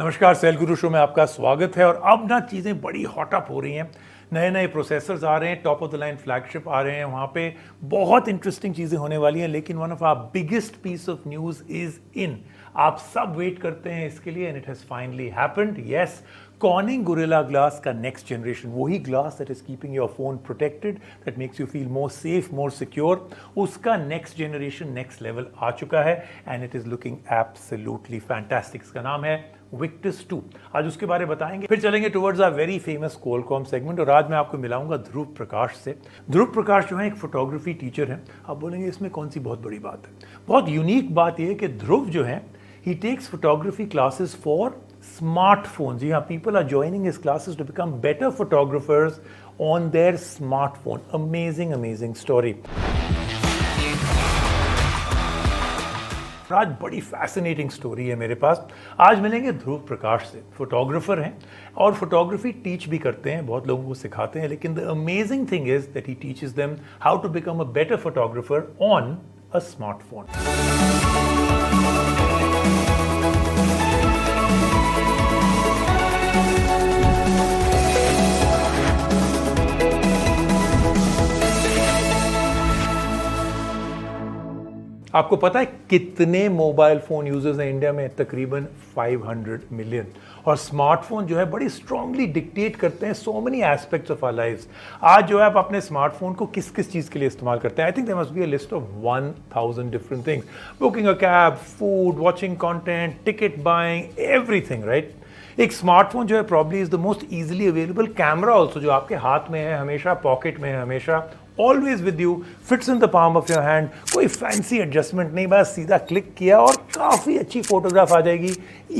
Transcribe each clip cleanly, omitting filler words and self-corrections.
नमस्कार, cell Guru show में आपका स्वागत है। और अब ना चीज़ें बड़ी हॉट अप हो रही हैं, नए नए प्रोसेसर्स आ रहे हैं, top of the line flagship आ रहे हैं, वहाँ पे बहुत इंटरेस्टिंग चीज़ें होने वाली हैं। लेकिन one of our biggest piece of news is in, आप सब वेट करते हैं इसके लिए and it has finally happened. Yes, Corning Gorilla Glass का नेक्स्ट जनरेशन, वही glass that is keeping your phone protected, that makes you feel more safe, more secure, उसका next generation next level आ चुका है and it is looking absolutely fantastic. इसका नाम है Victus 2। आज उसके बारे में बताएंगे, फिर चलेंगे towards our very famous Qualcomm segment. और आज मैं आपको मिलाऊंगा ध्रुव प्रकाश से। ध्रुव प्रकाश जो है एक फोटोग्राफी टीचर हैं। आप बोलेंगे इसमें कौन सी बहुत बड़ी बात है? बहुत यूनिक बात यह है कि ध्रुव जो है ही takes photography classes for smartphone. जी हाँ, people are joining his classes to become better photographers on their smartphone. Amazing amazing story. आज बड़ी फैसिनेटिंग स्टोरी है मेरे पास। आज मिलेंगे ध्रुव प्रकाश से, फोटोग्राफर हैं और फोटोग्राफी टीच भी करते हैं, बहुत लोगों को सिखाते हैं। लेकिन the amazing thing is that he teaches them how to become a better photographer on a smartphone. आपको पता है कितने मोबाइल फ़ोन यूजर्स हैं इंडिया में? तकरीबन 500 मिलियन। और स्मार्टफोन जो है बड़ी स्ट्रांगली डिक्टेट करते हैं so many aspects of our lives. आज जो है आप अपने स्मार्टफोन को किस किस चीज़ के लिए इस्तेमाल करते हैं? I think there must be a list of 1000 different things. Booking a cab, food, watching content, ticket buying, everything, right? एक स्मार्टफोन जो है probably is the most easily available. Camera also जो आपके हाथ में है, हमेशा पॉकेट में है, हमेशा always with you, fits in the palm of your hand. कोई फैंसी एडजस्टमेंट नहीं, बस सीधा क्लिक किया और काफ़ी अच्छी फोटोग्राफ आ जाएगी।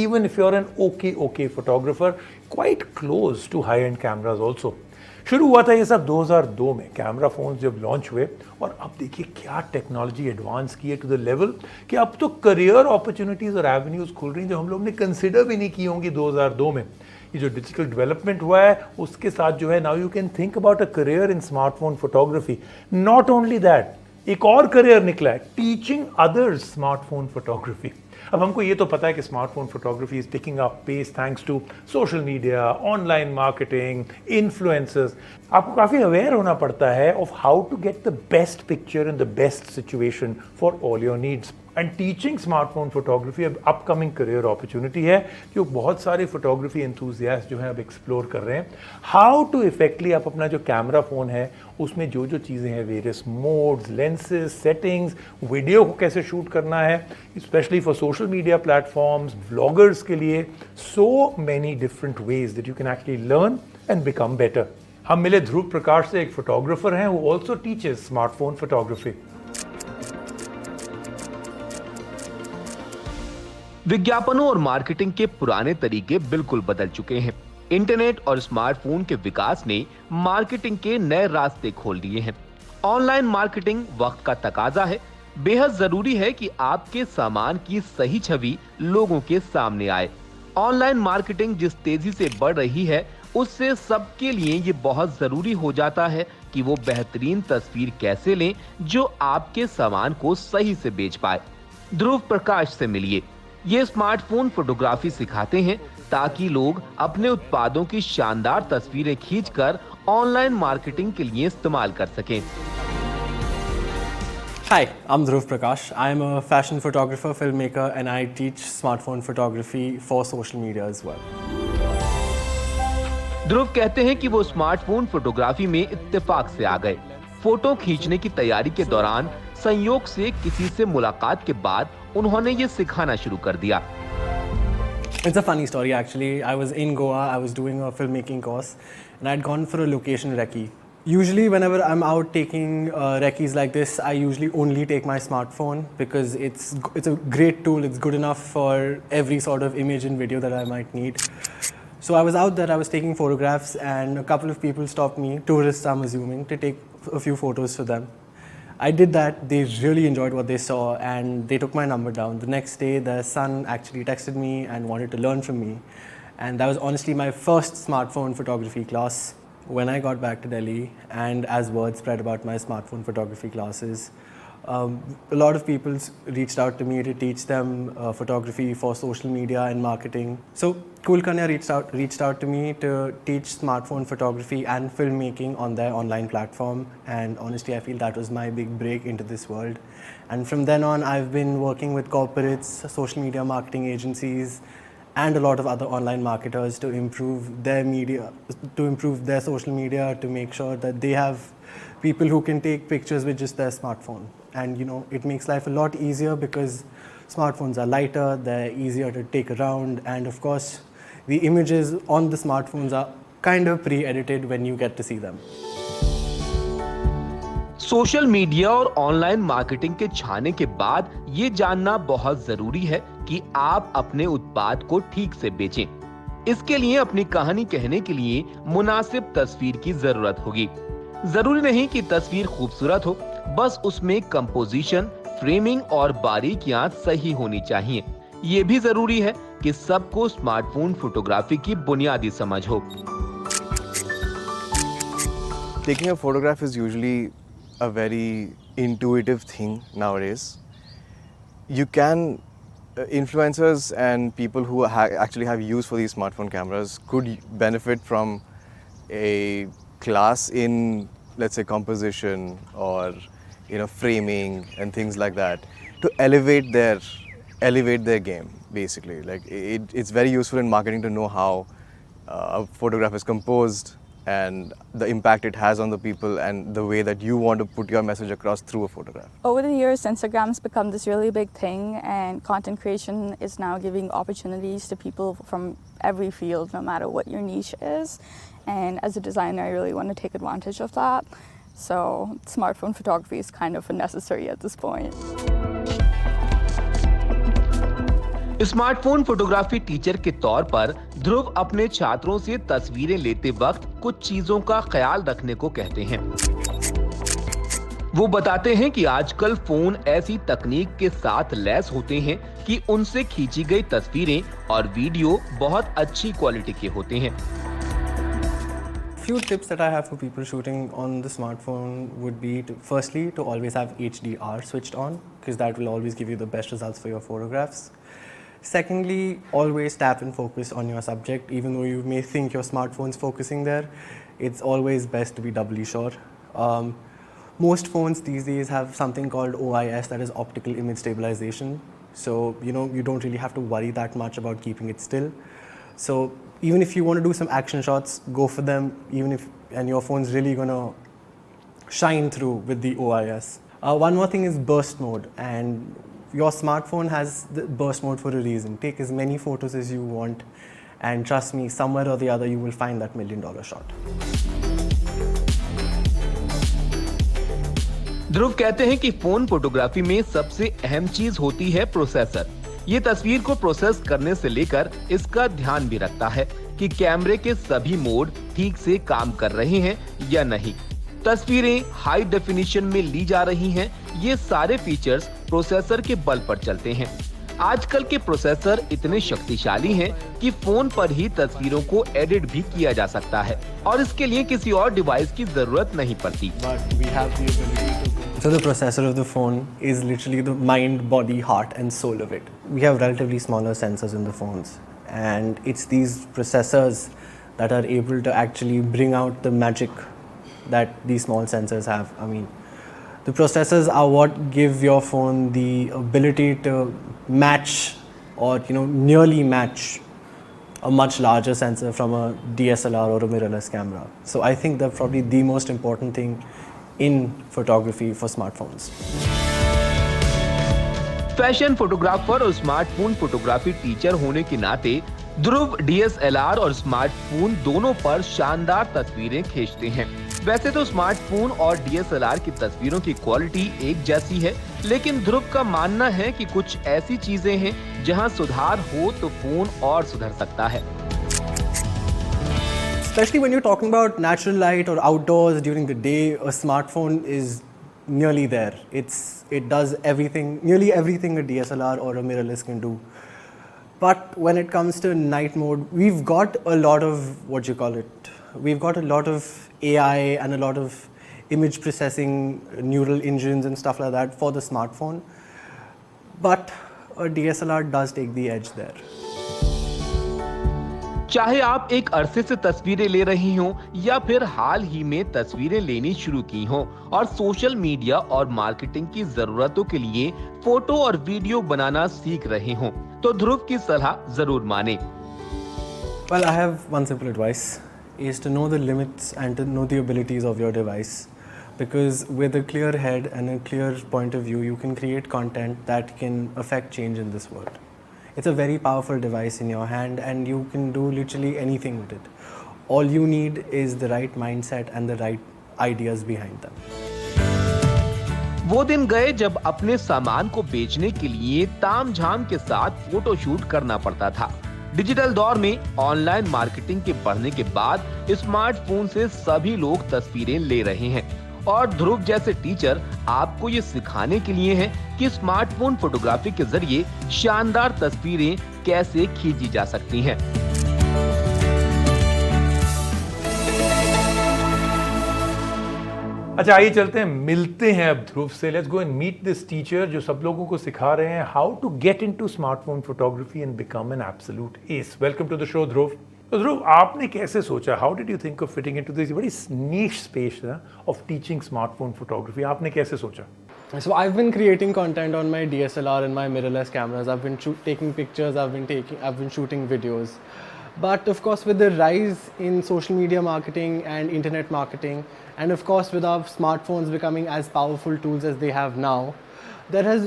Even if you are an okay photographer, quite close to high end cameras also. शुरू हुआ था ये सब 2002 में, कैमरा फोन्स जब लॉन्च हुए। और अब देखिए क्या टेक्नोलॉजी एडवांस की है टू द लेवल कि अब तो करियर अपॉर्चुनिटीज़ और एवेन्यूज़ खुल रही हैं जो हम लोग ने कंसिडर भी नहीं की होंगी 2002 में। ये जो डिजिटल डेवलपमेंट हुआ है उसके साथ जो है now you can think about a career in smartphone photography. Not only that, एक और करियर निकला है, टीचिंग अदर्स स्मार्टफोन फोटोग्राफी। अब हमको ये तो पता है कि smartphone photography is picking up pace thanks to social media, online marketing, influencers. आपको काफ़ी अवेयर होना पड़ता है of how to get the best picture in the best situation for all your needs. And teaching smartphone photography अब upcoming career opportunity है जो बहुत सारे फोटोग्राफी एंथुसियास्ट जो है अब एक्सप्लोर कर रहे हैं। हाउ टू इफेक्टली आप अपना जो कैमरा फ़ोन है उसमें जो जो चीज़ें हैं, various modes, lenses, settings, video को कैसे शूट करना है, specially for social media platforms, vloggers के लिए, so many different ways that you can actually learn and become better. हम मिले ध्रुव प्रकाश से, एक फोटोग्राफर हैं who also teaches smartphone photography. विज्ञापनों और मार्केटिंग के पुराने तरीके बिल्कुल बदल चुके हैं। इंटरनेट और स्मार्टफोन के विकास ने मार्केटिंग के नए रास्ते खोल दिए हैं। ऑनलाइन मार्केटिंग वक्त का तकाजा है। बेहद जरूरी है कि आपके सामान की सही छवि लोगों के सामने आए। ऑनलाइन मार्केटिंग जिस तेजी से बढ़ रही है उससे सबके लिए ये बहुत जरूरी हो जाता है कि वो बेहतरीन तस्वीर कैसे लें जो आपके सामान को सही से बेच पाए। ध्रुव प्रकाश से मिलिए। ये स्मार्टफोन फोटोग्राफी सिखाते हैं ताकि लोग अपने उत्पादों की शानदार तस्वीरें खींचकर ऑनलाइन मार्केटिंग के लिए इस्तेमाल कर सकें। Hi, I'm Dhruv Prakash. I'm a fashion photographer, filmmaker, and I teach smartphone photography for social media as well. ध्रुव कहते हैं कि वो स्मार्टफोन फोटोग्राफी में इत्तेफाक से आ गए। फोटो खींचने की तैयारी के दौरान संयोग से किसी से मुलाकात के बाद उन्होंने ये सिखाना शुरू कर दिया। It's a funny story actually. I was in Goa, I was doing a filmmaking course and I'd gone for a location recce. Usually whenever I'm out taking recce's like this, I usually only take my smartphone because it's a great tool. It's good enough for every sort of image and video that I might need. So I was out there, I was taking photographs and a couple of people stopped me, tourists I'm assuming, to take a few photos for them. I did that, they really enjoyed what they saw and they took my number down. The next day, their son actually texted me and wanted to learn from me. And that was honestly my first smartphone photography class. When I got back to Delhi and as word spread about my smartphone photography classes, A lot of people reached out to me to teach them photography for social media and marketing. So Cool Kanya reached out to me to teach smartphone photography and filmmaking on their online platform. And honestly, I feel that was my big break into this world. And from then on, I've been working with corporates, social media marketing agencies, and a lot of other online marketers to improve their media, to improve their social media, to make sure that they have people who can take pictures with just their smartphone. And it makes life a lot easier because smartphones are lighter, they're easier to take around, and of course, the images on the smartphones are kind of pre-edited when you get to see them. Social media और online marketing के छाने के बाद ये जानना बहुत जरूरी है कि आप अपने उत्पाद को ठीक से बेचें। इसके लिए अपनी कहानी कहने के लिए मुनासिब तस्वीर की जरूरत होगी। जरूरी नहीं कि तस्वीर खूबसूरत हो, बस उसमें कंपोजिशन, फ्रेमिंग और बारीकियां सही होनी चाहिए। ये भी जरूरी है कि सबको स्मार्टफोन फोटोग्राफी की बुनियादी समझ हो। Taking a photograph is usually a very intuitive thing nowadays. You can influencers and people who actually have use for these smartphone cameras could benefit from a class in, let's say, composition or framing and things like that to elevate their game. Basically, like it's very useful in marketing to know how a photograph is composed and the impact it has on the people and the way that you want to put your message across through a photograph. Over the years, Instagram's become this really big thing, and content creation is now giving opportunities to people from every field, no matter what your niche is. And as a designer, I really want to take advantage of that. So smartphone photography is kind of necessary at this point. Smartphone photography teacher के तौर पर ध्रुव अपने छात्रों से तस्वीरें लेते वक्त कुछ चीजों का ख्याल रखने को कहते हैं। वो बताते हैं कि आजकल फोन ऐसी तकनीक के साथ लैस होते हैं कि उनसे खींची गई तस्वीरें और वीडियो बहुत अच्छी क्वालिटी के होते हैं। Few tips that I have for people shooting on the smartphone would be firstly to always have HDR switched on, because that will always give you the best results for your photographs. Secondly, always tap and focus on your subject. Even though you may think your smartphone's focusing there, it's always best to be doubly sure. Most phones these days have something called OIS, that is optical image stabilization. So, you don't really have to worry that much about keeping it still. So, even if you want to do some action shots, go for them, and your phone's really going to shine through with the OIS. One more thing is burst mode, and your smartphone has the burst mode for a reason. Take as many photos as you want, and trust me, somewhere or the other you will find that $1 million shot. ध्रुव कहते हैं कि phone photography में सबसे अहम चीज होती है processor. ये तस्वीर को प्रोसेस करने से लेकर इसका ध्यान भी रखता है कि कैमरे के सभी मोड ठीक से काम कर रहे हैं या नहीं, तस्वीरें हाई डेफिनेशन में ली जा रही हैं। ये सारे फीचर्स प्रोसेसर के बल पर चलते हैं। आजकल के प्रोसेसर इतने शक्तिशाली हैं कि फोन पर ही तस्वीरों को एडिट भी किया जा सकता है और इसके लिए किसी और डिवाइस की जरूरत नहीं पड़ती। So the processor of the phone is literally the mind, body, heart and soul of it. We have relatively smaller sensors in the phones, and it's these processors that are able to actually bring out the magic that these small sensors have. I mean, the processors are what give your phone the ability to match or nearly match a much larger sensor from a DSLR or a mirrorless camera. So I think they're probably the most important thing in photography for smartphones. Fashion photographer और smartphone photography teacher होने के नाते ध्रुव DSLR और smartphone दोनों पर शानदार तस्वीरें खींचते हैं। वैसे तो स्मार्टफोन और DSLR की तस्वीरों की क्वालिटी एक जैसी है, लेकिन ध्रुव का मानना है कि कुछ ऐसी चीजें हैं जहां सुधार हो तो फोन और सुधर सकता है। Especially when you're talking about natural light or outdoors during the day, a smartphone is nearly there. It does everything, nearly everything a DSLR or a mirrorless can do. But when it comes to night mode, we've got a lot of, we've got a lot of AI and a lot of image processing, neural engines and stuff like that for the smartphone. But a DSLR does take the edge there. चाहे आप एक अरसे से तस्वीरें ले रही हों या फिर हाल ही में तस्वीरें लेनी शुरू की हों और सोशल मीडिया और मार्केटिंग की जरूरतों के लिए फोटो और वीडियो बनाना सीख रहे हों, तो ध्रुव की सलाह जरूर माने। Well, I have one simple advice, is to know the limits and to know the abilities of your device. Because with a clear head and a clear point of view, you can create content that can affect change in this world. It's a very powerful device in your hand and you can do literally anything with it. All you need is the right mindset and the right ideas behind them. वो दिन गए जब अपने सामान को बेचने के लिए तामझाम के साथ फोटोशूट करना पड़ता था। डिजिटल दौर में ऑनलाइन मार्केटिंग के बढ़ने के बाद स्मार्टफोन से सभी लोग तस्वीरें ले रहे हैं और ध्रुव जैसे टीचर आपको ये सिखाने के लिए हैं कि स्मार्टफोन फोटोग्राफी के जरिए शानदार तस्वीरें कैसे खींची जा सकती हैं। अच्छा, आइए चलते हैं, मिलते हैं अब ध्रुव से। Let's go and meet this teacher जो सब लोगों को सिखा रहे हैं how to get into smartphone photography and become an absolute ace. Welcome to the show Dhruv. तो ध्रुव, आपने कैसे सोचा, how did you think of fitting into this very niche space of teaching smartphone photography? आपने कैसे सोचा? So I've been creating content on my DSLR and my mirrorless cameras. I've been taking pictures, I've been shooting videos. But of course, with the rise in social media marketing and internet marketing, and of course with our smartphones becoming as powerful tools as they have now, there is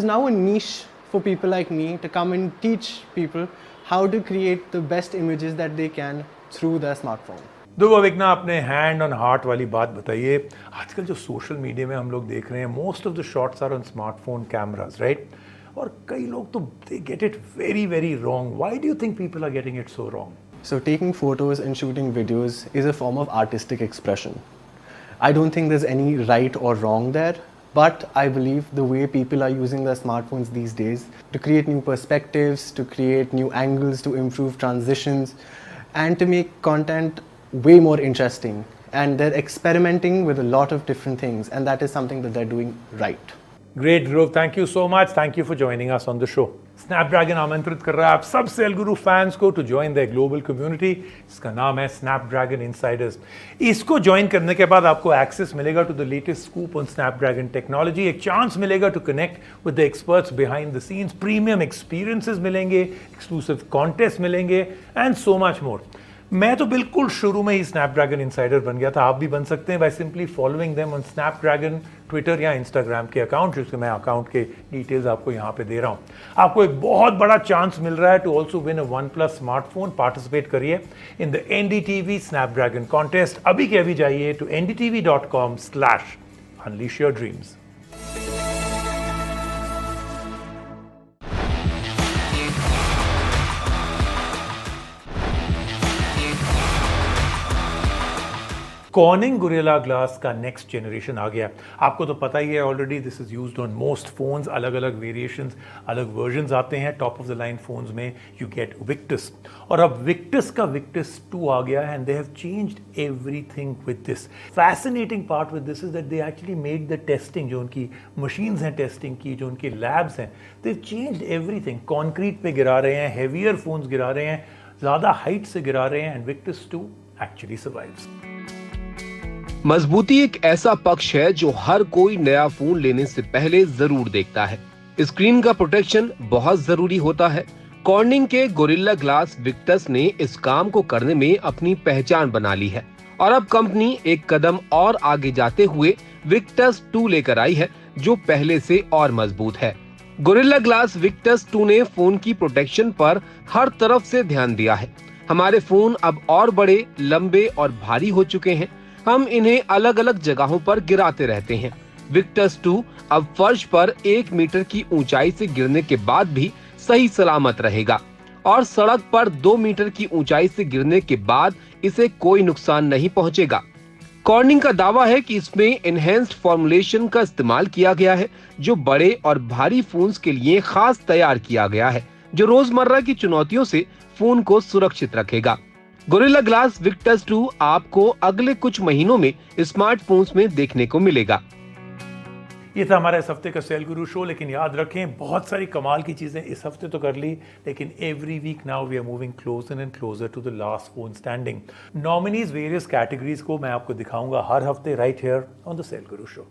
now a niche for people like me to come and teach people how to create the best images that they can through their smartphone. ध्रुव, एक ना अपने hand on heart वाली बात बताइए। आजकल जो social media में हम लोग देख रहे हैं, most of the shots are on smartphone cameras, right? और कई लोग तो they get it very very wrong. Why do you think people are getting it so wrong? So taking photos and shooting videos is a form of artistic expression. I don't think there's any right or wrong there, but I believe the way people are using their smartphones these days to create new perspectives, to create new angles, to improve transitions, and to make content way more interesting. And they're experimenting with a lot of different things, and that is something that they're doing right. Great, Dhruv. Thank you so much. Thank you for joining us on the show. Snapdragon आमंत्रित कर रहा है आप सब cell Guru fans को to join the global community. इसका नाम है स्नैपड्रैगन इनसाइडर्स। इसको ज्वाइन करने के बाद आपको एक्सेस मिलेगा to the latest scoop on Snapdragon technology, एक चांस मिलेगा to connect with the experts behind the scenes, premium experiences मिलेंगे, एक्सक्लूसिव कॉन्टेस्ट मिलेंगे एंड सो मच मोर। मैं तो बिल्कुल शुरू में ही स्नैपड्रैगन इंसाइडर बन गया था। आप भी बन सकते हैं by simply following them on Snapdragon Twitter या इंस्टाग्राम के अकाउंट, जिसके मैं अकाउंट के डिटेल्स आपको यहाँ पे दे रहा हूँ। आपको एक बहुत बड़ा चांस मिल रहा है to also win a OnePlus smartphone. Participate करिए in the NDTV Snapdragon contest. अभी के अभी जाइए to ndtv.com/unleash your dreams। Corning Gorilla Glass का नेक्स्ट जनरेशन आ गया। आपको तो पता ही है already, this is used on most phones. अलग अलग वेरिएशंस, अलग वर्जन्स आते हैं। Top of the line phones में यू गेट विक्टस, और अब विक्टस का विक्टस 2 आ गया है and they have changed everything with this. Fascinating part with this is that they actually made the testing, जो उनकी मशीन्स हैं टेस्टिंग की, जो उनके लैब्स हैं, they have changed everything. Concrete पे गिरा रहे हैं, हेवियर फोन्स गिरा रहे हैं, ज़्यादा हाइट से गिरा रहे हैं, एंड विक्टस 2 एक्चुअली सर्वाइव्स। मजबूती एक ऐसा पक्ष है जो हर कोई नया फोन लेने से पहले जरूर देखता है। स्क्रीन का प्रोटेक्शन बहुत जरूरी होता है। कॉर्निंग के गोरिल्ला ग्लास विक्टस ने इस काम को करने में अपनी पहचान बना ली है और अब कंपनी एक कदम और आगे जाते हुए विक्टस 2 लेकर आई है, जो पहले से और मजबूत है। गोरिल्ला ग्लास विक्टस 2 ने फोन की प्रोटेक्शन पर हर तरफ से ध्यान दिया है। हमारे फोन अब और बड़े, लंबे और भारी हो चुके हैं। हम इन्हें अलग अलग जगहों पर गिराते रहते हैं। विक्टस 2 अब फर्श पर 1 मीटर की ऊंचाई से गिरने के बाद भी सही सलामत रहेगा और सड़क पर 2 मीटर की ऊंचाई से गिरने के बाद इसे कोई नुकसान नहीं पहुंचेगा। कॉर्निंग का दावा है कि इसमें एनहेंस्ड फॉर्मुलेशन का इस्तेमाल किया गया है, जो बड़े और भारी फोन्स के लिए खास तैयार किया गया है, जो रोजमर्रा की चुनौतियों से फोन को सुरक्षित रखेगा। गोरिल्ला ग्लास विक्टस 2 आपको अगले कुछ महीनों में स्मार्टफोन्स में देखने को मिलेगा। ये था हमारा इस हफ्ते का सेल गुरु शो। लेकिन याद रखें, बहुत सारी कमाल की चीज़ें इस हफ्ते तो कर ली, लेकिन every week now we are moving closer and closer to the last phone standing. Nominees various categories को मैं आपको दिखाऊंगा हर हफ्ते right here on the Cell Guru show.